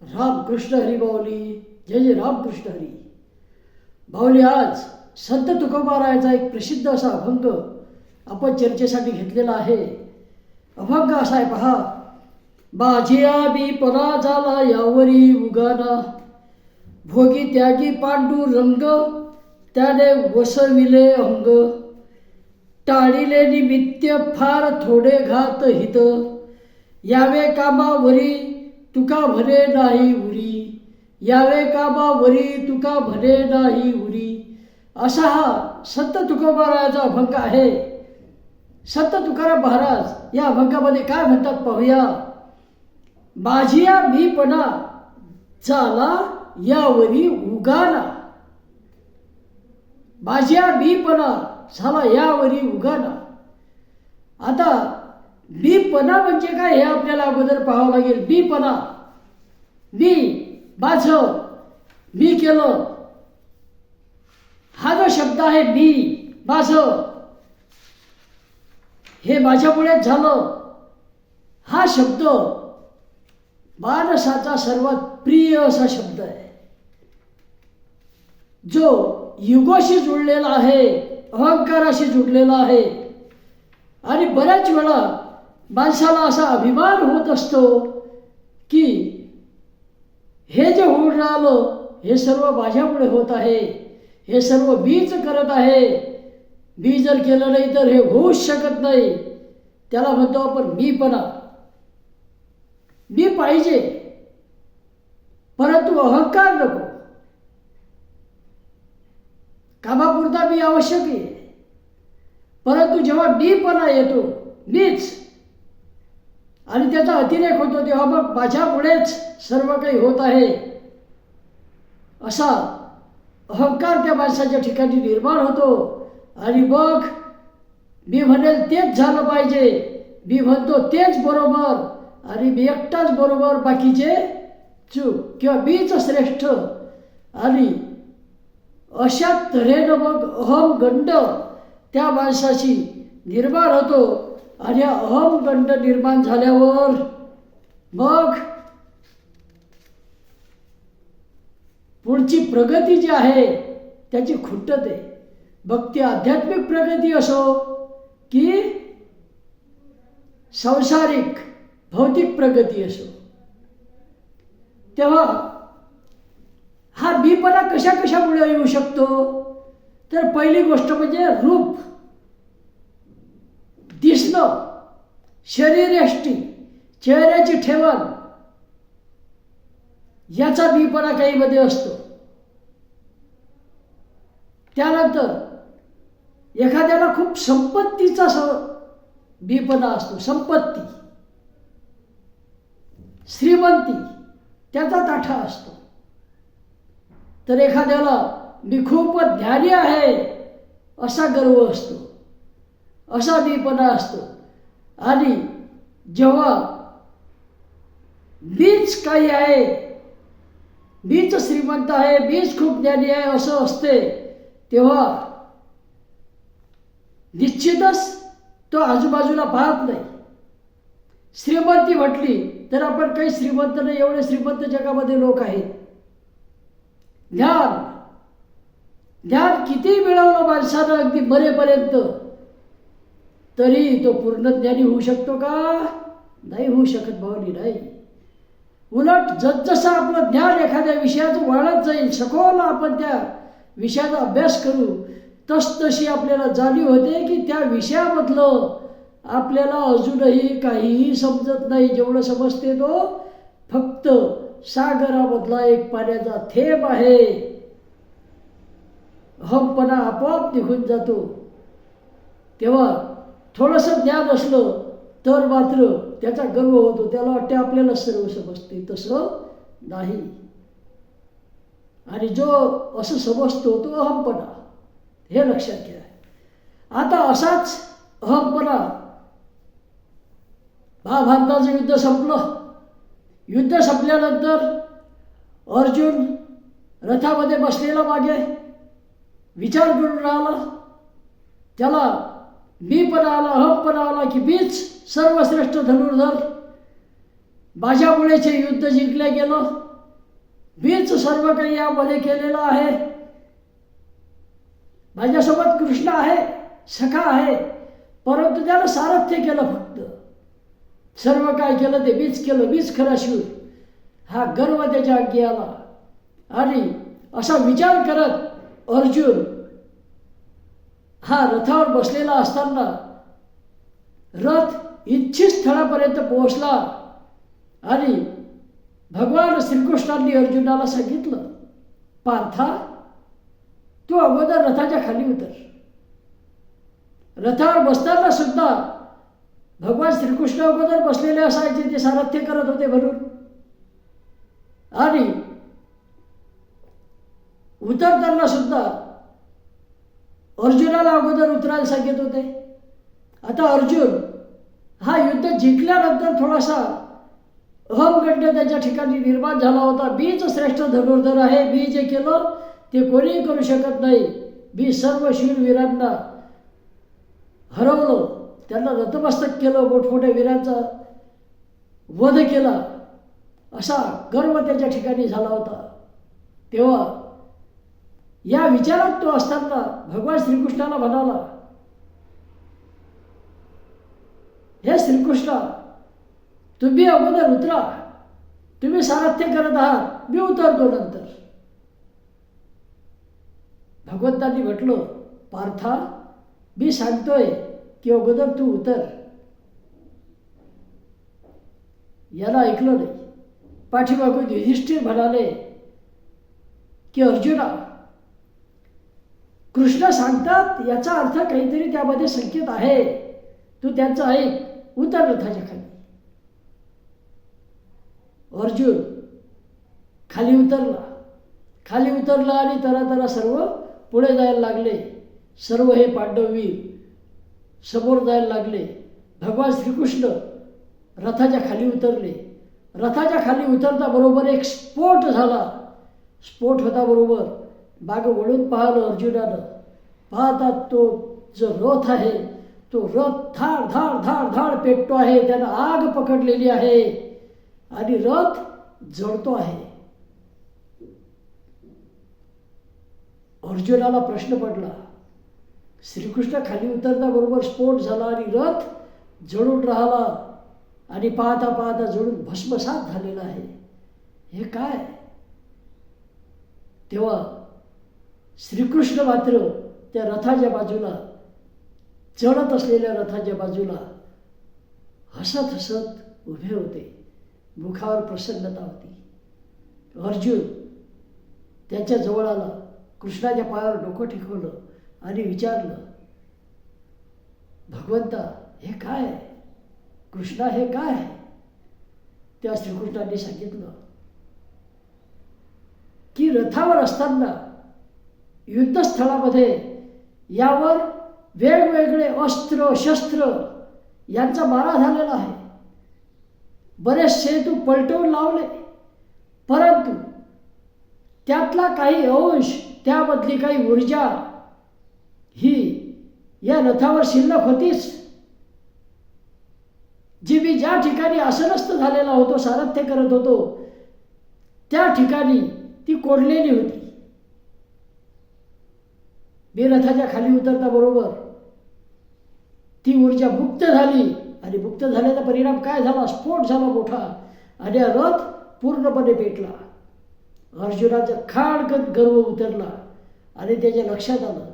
रामकृष्ण हरी बावली. जय जय रामकृष्ण हरी. बावली, आज संत तुकोबारायाचा एक प्रसिद्ध असा अभंग आपण चर्चेसाठी घेतलेला आहे. अभंग असा आहे पहा. माझिया बीपणा झाला यावरी उगाना, भोगी त्यागी पांडुरंग त्याने वसविले अंग. टाळिले निमित्य फार थोडे घात हित, यावे कामावरी तुका म्हणे नाही उरी. यावे कामावरी तुका म्हणे नाही उरी. असा हा संत तुकोबारायाचा अभंग आहे. संत तुकाराम महाराज या अभंगामध्ये काय म्हणतात पाहूया. माझिया मीपणा झाला यावरी उगाना. माझिया मीपणा झाला यावरी उगाना. आता मीपणा म्हणजे काय हे आपल्याला अगोदर पाहावं लागेल. मीपणा, मी, माझं, मी केलं, हा जो शब्द आहे मी, माझं, हे माझ्यामुळेच झालं, हा शब्द मानसाचा सर्वात प्रिय असा शब्द आहे, जो युगोशी जुळलेला आहे, अहंकाराशी जुळलेला आहे. आणि बऱ्याच वेळा माणसाला असा अभिमान होत असतो की हे जे होऊन राहिलं हे सर्व माझ्यामुळे होत आहे, हे सर्व मीच करत आहे, मी जर केलं नाही तर हे होऊच शकत नाही. त्याला म्हणतो आपण मीपणा. मी पाहिजे परंतु अहंकार नको. कामापुरता मी आवश्यक आहे, परंतु जेव्हा मीपणा येतो, मीच, आणि त्याचा अतिरेक होतो, तेव्हा मग माझ्यामुळेच सर्व काही होत आहे असा अहंकार त्या माणसाच्या ठिकाणी निर्माण होतो. आणि मग मी म्हणेल तेच झालं पाहिजे, मी म्हणतो तेच बरोबर, आणि मी एकटाच बरोबर, बाकीचे चूक, किंवा मीच श्रेष्ठ. आणि अशा तऱ्हेनं मग अहमगंड त्या माणसाशी निर्माण होतो. आणि अहमगंड निर्माण झाल्यावर मग पुढची प्रगती जी आहे त्याची खुंटते. मग ती आध्यात्मिक प्रगती असो की सांसारिक भौतिक प्रगती असो, तेव्हा हा मीपणा कशा कशामुळे येऊ शकतो. तर पहिली गोष्ट म्हणजे रूप, दिसणं, शरीरयष्टी, चेहऱ्याची ठेवण, याचा मीपणा काहीमध्ये असतो. त्यानंतर एखाद्याला खूप संपत्तीचा मीपणा असतो. संपत्ती, श्रीमंती, त्याचा ताठा असतो. तर एखाद्याला मी खूप ज्ञानी आहे असा गर्व असतो, असा मीपणा असतो. आणि जेव्हा मीच काही आहे, मीच श्रीमंत आहे, मीच खूप ज्ञानी आहे असं असते, तेव्हा निश्चितच तो आजूबाजूला पाहत नाही. श्रीमंती म्हटली तर आपण काही श्रीमंत नाही, एवढे श्रीमंत जगामध्ये लोक आहेत. ज्ञान, ज्ञान किती मिळवलं माणसानं अगदी मरेपर्यंत, तरी तो पूर्ण ज्ञानी होऊ शकतो का? नाही होऊ शकत भावनी, नाही. उलट जसजसं आपलं ज्ञान एखाद्या विषयाचं वाढत जाईल, सखोल आपण त्या विषयाचा अभ्यास करू, तसतशी आपल्याला जाणीव होते की त्या विषयामधलं आपल्याला अजूनही काहीही समजत नाही. जेवढं समजते तो फक्त सागरामधला एक पाण्याचा थेंब आहे. अहमपणा आपोआप निघून जातो. तेव्हा थोडंसं ज्ञान असलं तर मात्र त्याचा गर्व होतो, त्याला वाटते आपल्याला सर्व समजते. तसं नाही. आणि जो असं समजतो तो अहमपणा, हे लक्षात घ्या. आता असाच अहमपणा, महाभारताचं युद्ध संपलं. युद्ध संपल्यानंतर अर्जुन रथामध्ये बसलेला मागे विचार करून राहिला. त्याला मीपणा आला, अहमपणा आला की मीच सर्वश्रेष्ठ धनुर्धर, माझ्यामुळेच हे युद्ध जिंकलं गेलं. मीच सर्व काही यामध्ये केलेलं आहे. माझ्यासोबत कृष्ण आहे, सखा आहे, परंतु त्यानं सारथ्य केलं. फक्त सर्व काय केलं ते मीच केलं, मीच खरा शिव. हा गर्व त्याच्या अंगी आला. आणि असा विचार करत अर्जुन हा रथावर बसलेला असताना रथ इच्छित स्थळापर्यंत पोहोचला. आणि भगवान श्रीकृष्णांनी अर्जुनाला सांगितलं, पार्था, तू अगोदर रथाच्या खाली उतर. रथावर बसताना सुद्धा भगवान श्रीकृष्ण अगोदर बसलेले असायचे, ते सारथ्य करत होते म्हणून. आणि उतरताना सुद्धा अर्जुनाला अगोदर उतरायला सांगित होते. आता अर्जुन हा युद्ध जिंकल्यानंतर थोडासा अहमगंड त्याच्या ठिकाणी निर्माण झाला होता. मीच श्रेष्ठ धनुर्धर आहे, मी जे केलं ते कोणीही करू शकत नाही, मी सर्व शूरवीरांना हरवलं, त्यांना नतमस्तक केलं, मोठमोठ्या वीरांचा वध केला, असा गर्व त्याच्या ठिकाणी झाला होता. तेव्हा या विचारात तो असताना भगवान श्रीकृष्णाला म्हणाला, हे श्रीकृष्ण, तुम्ही अगोदर उतरा, तुम्ही सारथ्य करत आहात, मी उतरतो नंतर. भगवंतांनी म्हटलं, पार्था, मी सांगतोय की अगोदर तू उतर. याला ऐकलं नाही. पाठीमागून युधिष्ठिर म्हणाले की अर्जुना, कृष्ण सांगतात याचा अर्थ काहीतरी त्यामध्ये संकेत आहे, तू त्यांचं ऐक, उतर रथाच्या खाली. अर्जुन खाली उतरला आणि तरा सर्व पुढे जायला लागले. सर्व हे पांडववीर समोर जायला लागले. भगवान श्रीकृष्ण रथाच्या खाली उतरले. रथाच्या खाली उतरता बरोबर एक स्फोट झाला. स्फोट होता बरोबर मागं वळून पाहिलं अर्जुनानं. पाहतात तो जो रथ आहे तो रथ धाड धाड धाड धाड पेटतो आहे, त्यानं आग पकडलेली आहे आणि रथ जळतो आहे. अर्जुनाला प्रश्न पडला, श्रीकृष्ण खाली उतरता बरोबर स्फोट झाला आणि रथ जळून राहिला आणि पाहता पाहता जळून भस्मसात झालेला आहे, हे काय? तेव्हा श्रीकृष्ण मात्र त्या रथाच्या बाजूला, जळत असलेल्या रथाच्या बाजूला हसत हसत उभे होते. मुखावर प्रसन्नता होती. अर्जुन त्याच्या जवळ आला, कृष्णाच्या पायावर डोकं टेकवलं आणि विचारलं, भगवंता, हे काय? कृष्णा, हे काय? त्या श्रीकृष्णाने सांगितलं की रथावर असताना युद्धस्थळामध्ये यावर वेगवेगळे अस्त्र शस्त्र यांचा मारा झालेला आहे. बरेचसे तू पलटवून लावले, परंतु त्यातला काही अंश, त्यामधली काही ऊर्जा ही या रथावर शिल्लक होतीच. जी मी ज्या ठिकाणी आसनस्थ झालेला होतो, सारथ्य करत होतो, त्या ठिकाणी ती कोंडलेली होती. मी रथाच्या खाली उतरता बरोबर ती ऊर्जा मुक्त झाली आणि मुक्त झाल्याचा परिणाम काय झाला? स्फोट झाला मोठा आणि रथ पूर्णपणे पेटला. अर्जुनाचा खाडकन गर्व उतरला आणि त्याच्या लक्षात आलं,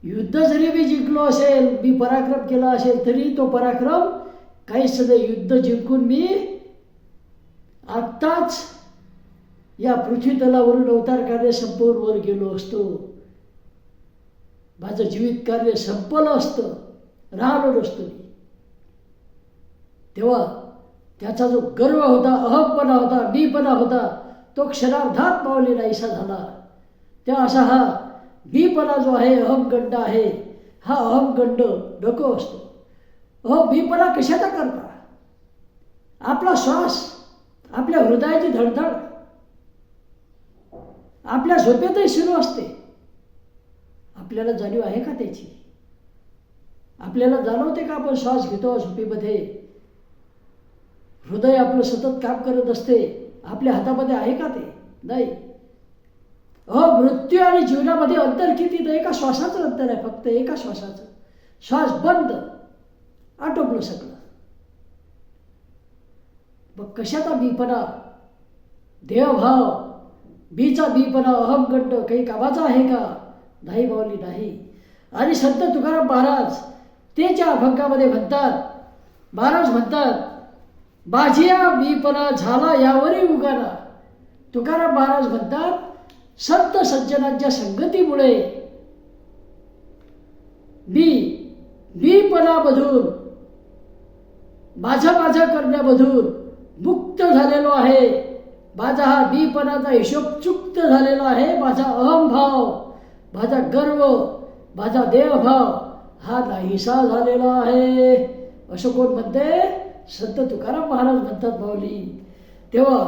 युद्ध जरी मी जिंकलो असेल, मी पराक्रम केला असेल, तरी तो पराक्रम काहीच नाही. युद्ध जिंकून मी आत्ताच या पृथ्वी तलावरून अवतार कार्य संपवून वर गेलो असतो, माझं जीवित कार्य संपलं असतं, राहिलो नसतो मी. तेव्हा त्याचा जो गर्व होता, अहमपणा होता, मीपणा होता, तो क्षणार्धात पावले नाहीसा झाला. तेव्हा असा हा मीपणा जो आहे, अहमगंड आहे, हा अहमगंड नको असतो. मीपणा कशाचा करता? आपला श्वास, आपल्या हृदयाची धडधड आपल्या झोपेतही सुरू असते. आपल्याला जाणीव आहे का त्याची? आपल्याला जाणवते का आपण श्वास घेतो झोपेमध्ये? हृदय आपलं सतत काम करत असते, आपल्या हातामध्ये आहे का ते? नाही. मृत्यू आणि जीवनामध्ये अंतर किती? तर एका श्वासाचं अंतर आहे, फक्त एका श्वासाचं. श्वास बंद, आटोपलं सगळं. मग कशाचा बीपणा? देहभाव, बीचा बीपणा, अहमगंड काही कामाचा आहे का? नाही माऊली, नाही. आणि संत तुकाराम महाराज त्याच्या अभंगामध्ये म्हणतात, महाराज म्हणतात, माझिया बीपणा झाला यावरी उगाला. तुकाराम महाराज म्हणतात, संत सज्जनांच्या संगतीमुळे बीपणामधून, माझं करण्यामधून मुक्त झालेलो आहे. माझा हा बीपणाचा हिशोब चुक्त झालेला आहे. माझा अहमभाव, माझा गर्व, माझा देहभाव हा नाहीसा झालेला आहे. असं कोण म्हणते? संत तुकाराम महाराज म्हणतात माऊली. तेव्हा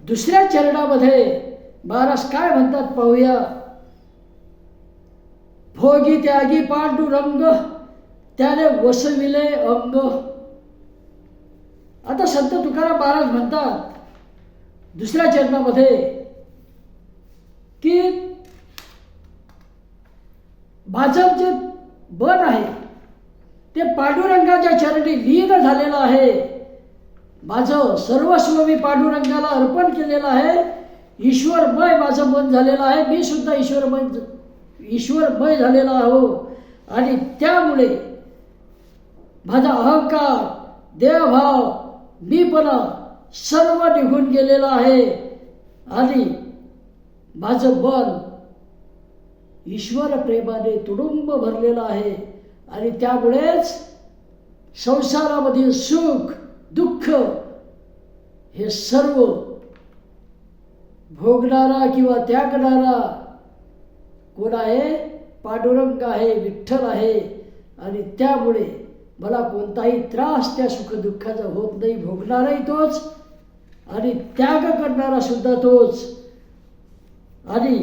दुसऱ्या चरणामध्ये महाराज काय म्हणतात पाहूया. भोगी त्यागी पांडुरंग, त्याने वसविले अंग. आता संत तुकाराम महाराज म्हणतात दुसऱ्या चरणामध्ये की माझं जे बन आहे ते पांडुरंगाच्या चरणी लीन झालेलं आहे. माझं सर्वस्व मी पांडुरंगाला अर्पण केलेलं आहे. ईश्वरमय माझं मन झालेलं आहे. मी सुद्धा ईश्वरमय झालेला आहो. आणि त्यामुळे माझा अहंकार, देहभाव, मीपणा सर्व निघून गेलेला आहे. आणि माझं मन ईश्वर प्रेमाने तुडुंब भरलेलं आहे. आणि त्यामुळेच संसारामधील सुख दुःख हे सर्व भोगणारा किंवा त्यागणारा कोण आहे? पांडुरंग आहे, विठ्ठल आहे. आणि त्यामुळे मला कोणताही त्रास त्या सुखदुःखाचा होत नाही. भोगणाराही तोच आणि त्याग करणारा सुद्धा तोच. आणि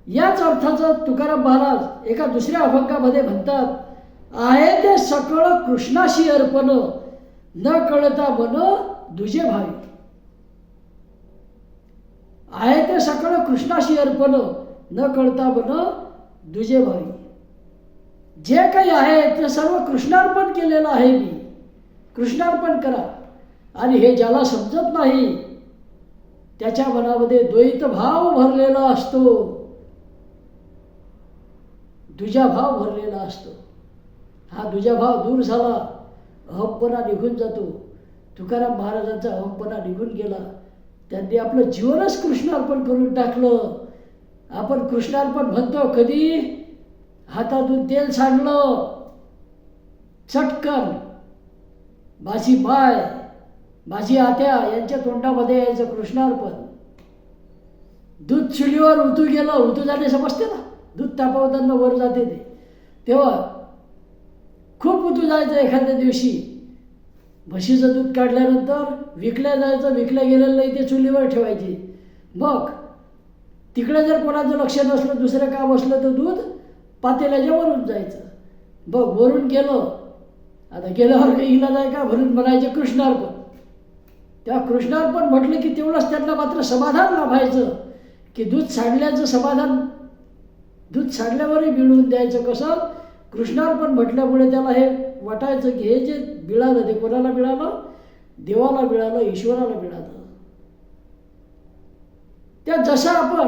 याच अर्थाचं तुकाराम महाराज एका दुसऱ्या अभंगामध्ये म्हणतात, आहे ते सकळ कृष्णाशी अर्पण, न कळता मन दुजे भावी. आहे ते सकळ कृष्णाशी अर्पण, न कळता मन दुजे भावी. जे काही आहे ते सर्व कृष्णार्पण केलेलं आहे मी. कृष्णार्पण करा. आणि हे ज्याला समजत नाही त्याच्या मनामध्ये द्वैत भाव भरलेला असतो, दुजा भाव भरलेला असतो. हा दुजा भाव दूर झाला, अहमपणा निघून जातो. तुकाराम महाराजांचा अहमपणा निघून गेला. त्यांनी आपलं जीवनच कृष्णार्पण करून टाकलं. आपण कृष्णार्पण म्हणतो कधी? हातातून तेल सांडलं चटकन माझी माय, माझी आत्या यांच्या तोंडामध्ये यायचं कृष्णार्पण. दूध चुलीवर उतू गेलं, उतू जाणे समजते ना, दूध तापवताना वर जाते ते, तेव्हा खूप उतू जायचं. एखाद्या दिवशी म्हशीचं दूध काढल्यानंतर विकल्या जायचं, विकल्या गेलेलं नाही ते चुलीवर ठेवायचे. मग तिकडे जर कोणाचं लक्ष नसलं, दुसरं काम असलं तर दूध पातेल्याच्या वरून जायचं. बघ वरून गेलं, आता गेल्यावर काही इलाज आहे का? म्हणून म्हणायचे कृष्णार्पण. तेव्हा कृष्णार्पण म्हटलं की तेवढंच त्यांना मात्र समाधान लाभायचं की दूध सांडल्याचं समाधान दूध सांडल्यावरही मिळवून द्यायचं. कसं? कृष्णार्पण म्हटल्यामुळे त्याला हे वाटायचं की हे जे मिळालं ते कोणाला मिळालं? देवाला मिळालं, ईश्वराला मिळालं. त्या जसं आपण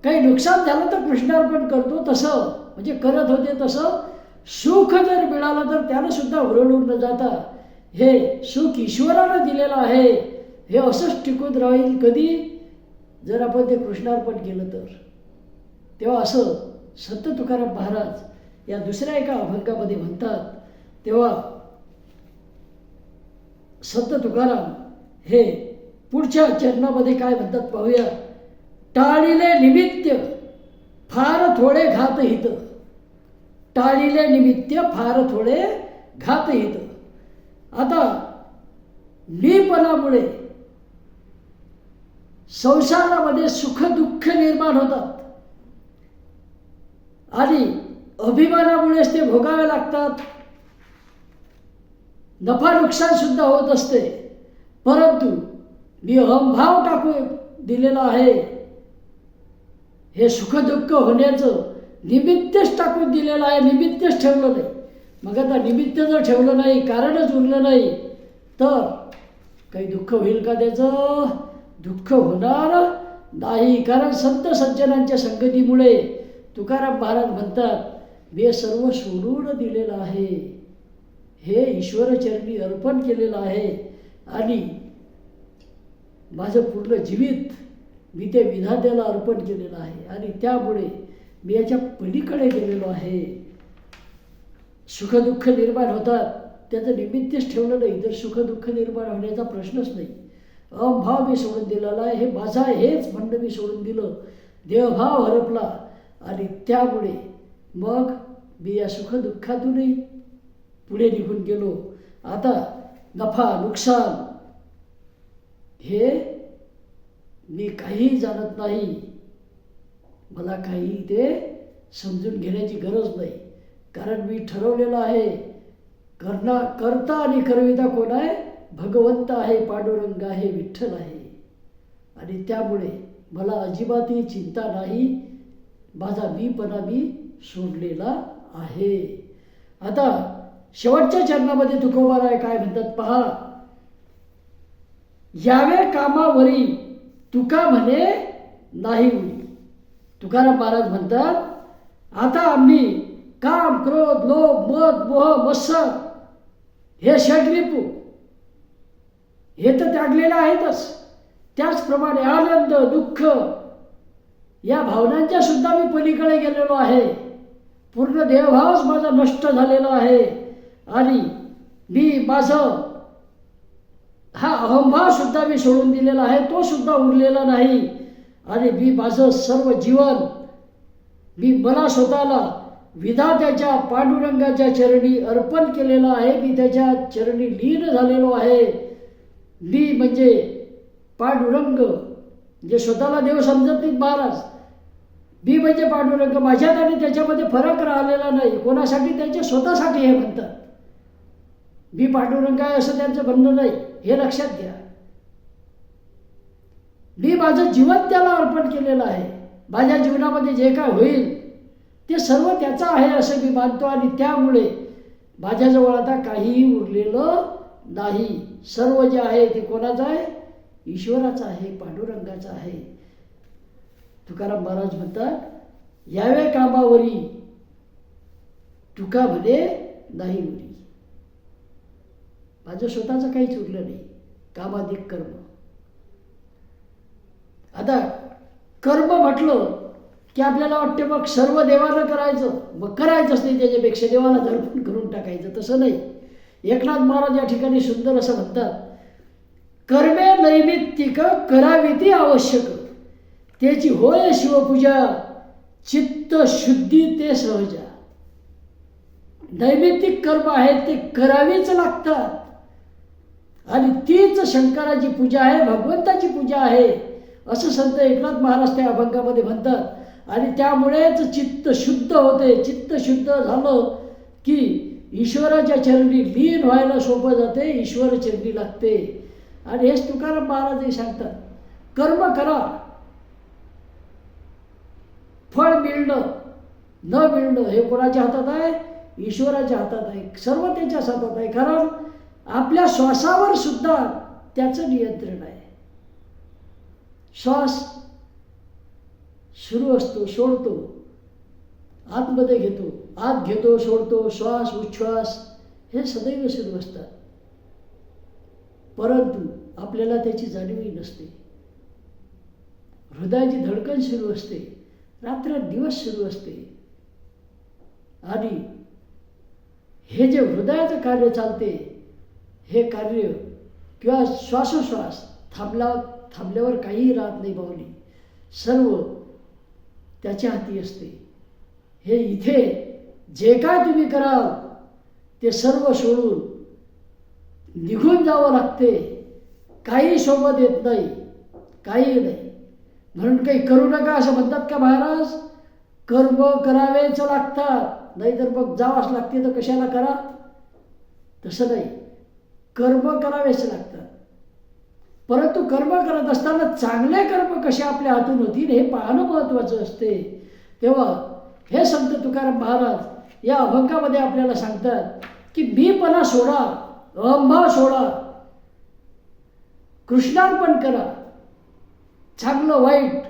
काही नुकसान झालं तर कृष्णार्पण करतो, तसं म्हणजे करत होते तसं सुख जर मिळालं तर त्यानं सुद्धा ओरडून न जाता हे सुख ईश्वरानं दिलेलं आहे हे असंच टिकून राहील कधी? जर आपण ते कृष्णार्पण केलं तर. तेव्हा असं संत तुकाराम महाराज या दुसऱ्या एका अभंगामध्ये म्हणतात. तेव्हा संत तुकाराम हे पुढच्या चरणामध्ये काय म्हणतात पाहूया. टाळिले निमित्त फार थोडे घात हित. टाळिले निमित्त फार थोडे घात हित. आता मीपणामुळे संसारामध्ये सुख दुःख निर्माण होतात आणि अभिमानामुळेच ते भोगावे लागतात. नफा नुकसान सुद्धा होत असते. परंतु मी अहंभाव दिलेलं आहे. हे सुखदुःख होण्याचं निमित्तच टाकून दिलेलं आहे, निमित्तच ठेवलं नाही. मग आता निमित्त जर ठेवलं नाही, कारणच उरलं नाही, तर काही दुःख होईल का? त्याचं दुःख होणार नाही. कारण संत सज्जनांच्या संगतीमुळे तुकाराम महाराज म्हणतात, मी सर्व सोडून दिलेलं आहे, हे ईश्वरचरणी अर्पण केलेलं आहे आणि माझं पूर्ण जीवित मी ते विधात्याला अर्पण केलेलं आहे आणि त्यामुळे मी याच्या पलीकडे गेलेलो आहे. सुखदुःख निर्माण होतात, त्याचं निमित्तच ठेवलं नाही, तर सुखदुःख निर्माण होण्याचा प्रश्नच नाही. अहंभाव मी सोडून दिलेला आहे, हे माझा हेच म्हणणं मी सोडून दिलं, देहभाव हरपला आणि त्यामुळे मग मी या सुखदुःखातूनही पुढे निघून गेलो. आता नफा नुकसान हे मी काहीही जाणत नाही, मला काही ते समजून घेण्याची गरज नाही. कारण मी ठरवलेलं आहे, करता आणि करविता कोण आहे? भगवंत आहे, पांडुरंग आहे, विठ्ठल आहे. आणि त्यामुळे मला अजिबातही चिंता नाही, माझा मीपणा मी सोडलेला आहे. आता शेवटच्या चरणामध्ये तुकोबाराय काय म्हणतात पहा, यावे कामावरी तुका म्हणे नाही उरी. तुकाराम महाराज म्हणतात, आता आम्ही काम, क्रोध, लोभ, मद, मोह, मत्सर हे षड्रिपू हे तर त्यागलेले आहेतच, त्याचप्रमाणे आनंद, दुःख या भावनांच्या सुद्धा मी पलीकडे गेलेलो आहे. पूर्ण देहभावच माझा नष्ट झालेला आहे आणि मी माझं हा अहंभाव सुद्धा मी सोडून दिलेला आहे, तो सुद्धा उरलेला नाही. आणि मी माझं सर्व जीवन मी मला स्वतःला विधात्याच्या पांडुरंगाच्या चरणी अर्पण केलेलं आहे. मी त्याच्या चरणी लीन झालेलो आहे. मी म्हणजे पांडुरंग, जे स्वतःला देव समजत नाहीत महाराज, मी म्हणजे पांडुरंग. माझ्यात आणि त्याच्यामध्ये फरक राहिलेला नाही. कोणासाठी? त्यांच्या स्वतःसाठी हे म्हणतात. मी पांडुरंग आहे असं त्यांचं म्हणणं नाही, हे लक्षात घ्या. मी माझं जीवन त्याला अर्पण केलेलं आहे. माझ्या जीवनामध्ये जे काय होईल ते सर्व त्याचं आहे असं मी मानतो आणि त्यामुळे माझ्याजवळ आता काहीही उरलेलं नाही. सर्व जे आहे ते कोणाचं आहे? ईश्वराचं आहे, पांडुरंगाचं आहे. तुकाराम महाराज म्हणतात, यावे कामावरी तुका म्हणे नाही उरी. माझं स्वतःचं काहीच उरलं नाही. कामाधिक कर्म. आता कर्म म्हटलं की आपल्याला वाटते मग सर्व देवानं करायचं, मग करायचंच नाही, त्याच्यापेक्षा देवाला अर्पण करून टाकायचं. तसं नाही. एकनाथ महाराज या ठिकाणी सुंदर असं म्हणतात, कर्मे नैमित्तिक करावी ती आवश्यक, त्याची होय शिवपूजा, चित्त शुद्धी ते सहजा. नैमित्तिक कर्म आहेत ते करावीच लागतात आणि तीच शंकराची पूजा आहे, भगवंताची पूजा आहे असं संत एकनाथ महाराज त्या अभंगामध्ये म्हणतात. आणि त्यामुळेच चित्त शुद्ध होते. चित्त शुद्ध झालं की ईश्वराच्या चरणी लीन व्हायला सोपं जाते, ईश्वर चरणी लागते. आणि हेच तुकाराम महाराजही सांगतात, कर्म करा, फळ मिळणं न मिळणं हे कोणाच्या हातात आहे? ईश्वराच्या हातात आहे. सर्व त्याच्याच हातात आहे. कारण आपल्या श्वासावर सुद्धा त्याचं नियंत्रण आहे. श्वास सुरू असतो, सोडतो, आतमध्ये घेतो, आत घेतो, सोडतो, श्वास उच्छ्वास हे सदैव सुरू असतात. परंतु आपल्याला त्याची जाणीवही नसते. हृदयाची धडकन सुरू असते, रात्र दिवस सुरू असते. आणि हे जे हृदयाचं कार्य चालते, हे कार्य किंवा श्वासोश्वास थांबल्यावर काहीही राहत नाही बावली. सर्व त्याच्या हाती असते. हे इथे जे काय तुम्ही कराल ते सर्व सोडून निघून जावं लागते. काही सोबत येत नाही, काही नाही. म्हणून काही करू नका असं म्हणतात का महाराज? कर्म करावेच लागतात, नाहीतर मग जावंच लागते. तर कशाला करा? तसं नाही, कर्म करावेच लागतात. परंतु कर्म करत असताना चांगले कर्म कसे आपल्या हातून होतील हे पाहणं महत्त्वाचं असते. तेव्हा हे संत तुकाराम महाराज या अभंगामध्ये आपल्याला सांगतात की मीपणा सोडा, अहंभाव सोडा, कृष्णार्पण करा. चांगलं वाईट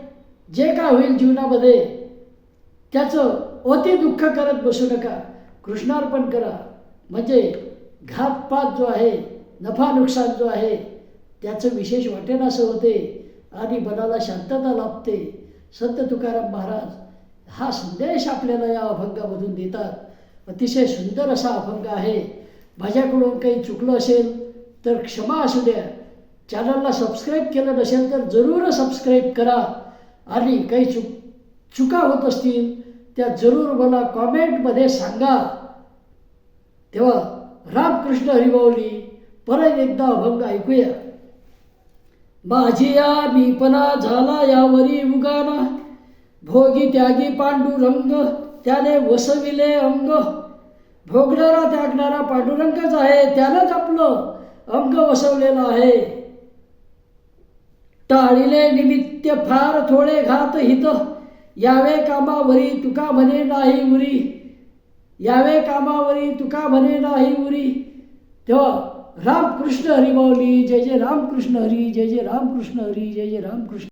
जे काय होईल जीवनामध्ये त्याचं अति दुःख करत बसू नका, कृष्णार्पण करा. म्हणजे घातपात जो आहे, नफा नुकसान जो आहे त्याचं विशेष वाटेनासं होते आणि मनाला शांतता लाभते. संत तुकाराम महाराज हा संदेश आपल्याला या अभंगामधून देतात. अतिशय सुंदर असा अभंग आहे. माझ्याकडून काही चुकलं असेल तर क्षमा असू द्या. चॅनलला सबस्क्राईब केलं नसेल तर जरूर सबस्क्राईब करा आणि काही चुका होत असतील त्या जरूर मला कॉमेंटमध्ये सांगा. तेव्हा रामकृष्ण हरिमाऊली परत एकदा अभंग ऐकूया. माझी या मीपणा झाला यावरी उगाना, भोगी त्यागी पांडुरंग त्याने वसविले अंग. भोगणारा त्यागणारा पांडुरंगच आहे, त्यानंच आपलं अंग वसवलेलं आहे. टाळिले निमित्त फार थोडे घात हित, यावे कामावरी तुका म्हणे नाही उरी. यावे कामावरी तुका म्हणे नाही उरी. तेव्हा रामकृष्ण हरिमाऊली. जय जय रामकृष्ण हरी, जय जय रामकृष्ण हरी, जय जय रामकृष्ण.